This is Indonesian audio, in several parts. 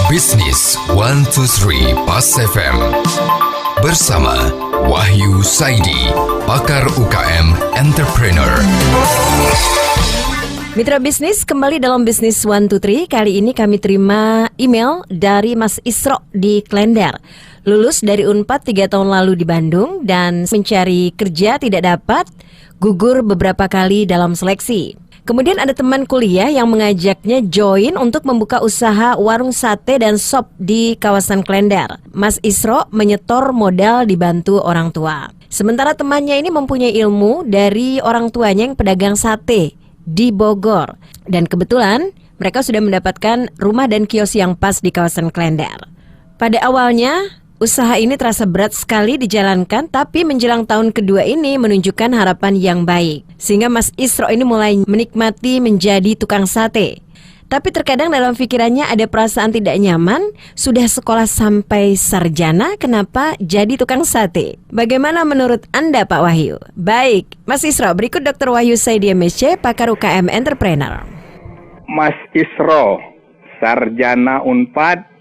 Bisnis 123 Pas FM bersama Wahyu Saidi, pakar UKM Entrepreneur. Mitra bisnis, kembali dalam Bisnis 123. Kali ini kami terima email dari Mas Isro di Klender. Lulus dari Unpad 3 tahun lalu di Bandung dan mencari kerja tidak dapat, gugur beberapa kali dalam seleksi. Kemudian ada teman kuliah yang mengajaknya join untuk membuka usaha warung sate dan sop di kawasan Klender. Mas Isro menyetor modal dibantu orang tua. Sementara temannya ini mempunyai ilmu dari orang tuanya yang pedagang sate di Bogor. Dan kebetulan mereka sudah mendapatkan rumah dan kios yang pas di kawasan Klender. Pada awalnya usaha ini terasa berat sekali dijalankan, tapi menjelang tahun kedua ini menunjukkan harapan yang baik. Sehingga Mas Isro ini mulai menikmati menjadi tukang sate. Tapi terkadang dalam pikirannya ada perasaan tidak nyaman, sudah sekolah sampai sarjana, kenapa jadi tukang sate? Bagaimana menurut Anda, Pak Wahyu? Baik, Mas Isro, berikut Dr. Wahyu Saidi MSc, pakar UKM Entrepreneur. Mas Isro, sarjana Unpad,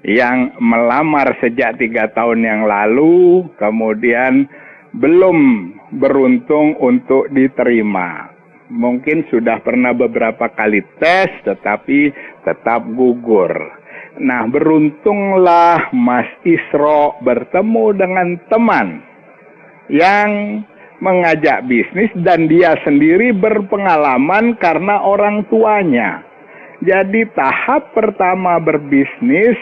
yang melamar sejak 3 tahun yang lalu, kemudian belum beruntung untuk diterima. Mungkin sudah pernah beberapa kali tes, tetapi tetap gugur. Nah, beruntunglah Mas Isro bertemu dengan teman yang mengajak bisnis dan dia sendiri berpengalaman karena orang tuanya. Jadi tahap pertama berbisnis,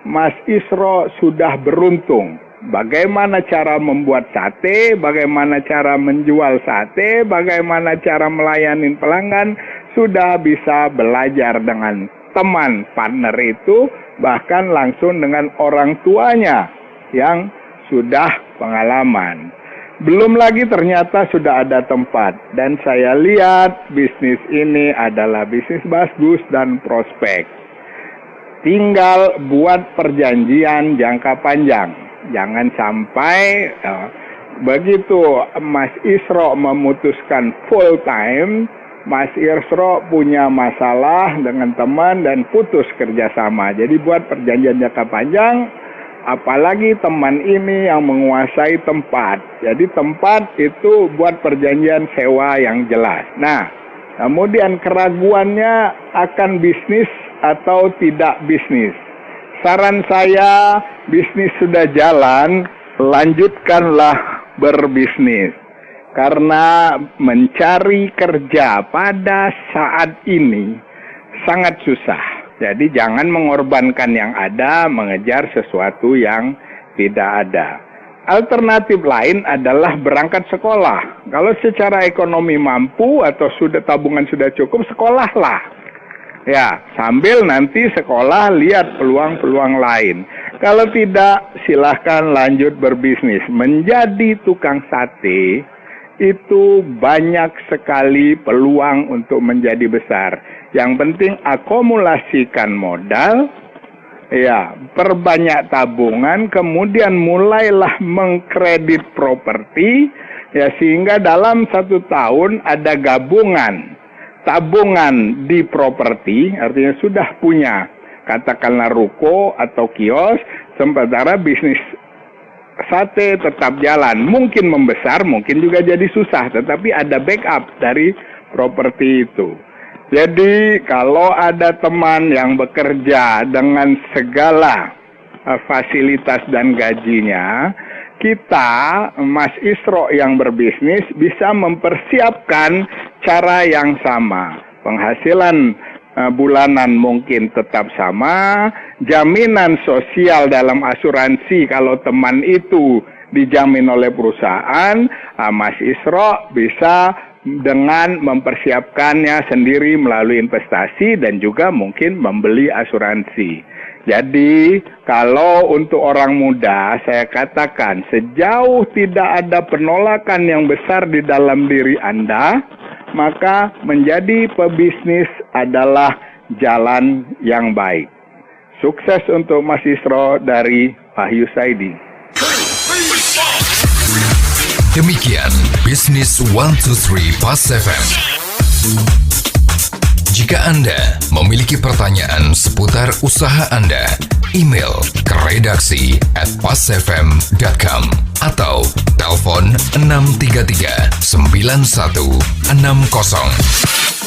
Mas Isro sudah beruntung. Bagaimana cara membuat sate, bagaimana cara menjual sate, bagaimana cara melayani pelanggan, sudah bisa belajar dengan teman partner itu, bahkan langsung dengan orang tuanya yang sudah pengalaman. Belum lagi ternyata sudah ada tempat, dan saya lihat bisnis ini adalah bisnis bagus dan prospek. Tinggal buat perjanjian jangka panjang. Jangan sampai begitu Mas Isro memutuskan full time, Mas Isro punya masalah dengan teman dan putus kerjasama. Jadi buat perjanjian jangka panjang, apalagi teman ini yang menguasai tempat. Jadi tempat itu buat perjanjian sewa yang jelas. Nah, kemudian keraguannya akan bisnis atau tidak bisnis. Saran saya, bisnis sudah jalan, lanjutkanlah berbisnis. Karena mencari kerja pada saat ini sangat susah. Jadi jangan mengorbankan yang ada, mengejar sesuatu yang tidak ada. Alternatif lain adalah berangkat sekolah. Kalau secara ekonomi mampu atau tabungan sudah cukup, sekolahlah. Ya, sambil nanti sekolah lihat peluang-peluang lain. Kalau tidak, silahkan lanjut berbisnis. Menjadi tukang sate itu banyak sekali peluang untuk menjadi besar. Yang penting akumulasikan modal, ya, perbanyak tabungan, kemudian mulailah mengkredit properti, ya, sehingga dalam 1 tahun ada gabungan. Tabungan di properti, artinya sudah punya, katakanlah ruko atau kios, sementara bisnis sate tetap jalan. Mungkin membesar, mungkin juga jadi susah, tetapi ada backup dari properti itu. Jadi kalau ada teman yang bekerja dengan segala fasilitas dan gajinya, kita, Mas Isro yang berbisnis, bisa mempersiapkan cara yang sama. Penghasilan bulanan mungkin tetap sama, jaminan sosial dalam asuransi kalau teman itu dijamin oleh perusahaan, Mas Isro bisa dengan mempersiapkannya sendiri melalui investasi dan juga mungkin membeli asuransi. Jadi, kalau untuk orang muda, saya katakan sejauh tidak ada penolakan yang besar di dalam diri Anda, maka menjadi pebisnis adalah jalan yang baik. Sukses untuk Mas Isro dari Wahyu Saidi. Demikian Bisnis 123 Pas FM. Jika Anda memiliki pertanyaan seputar usaha Anda, email ke redaksi@pasfm.com atau telepon 633 9160.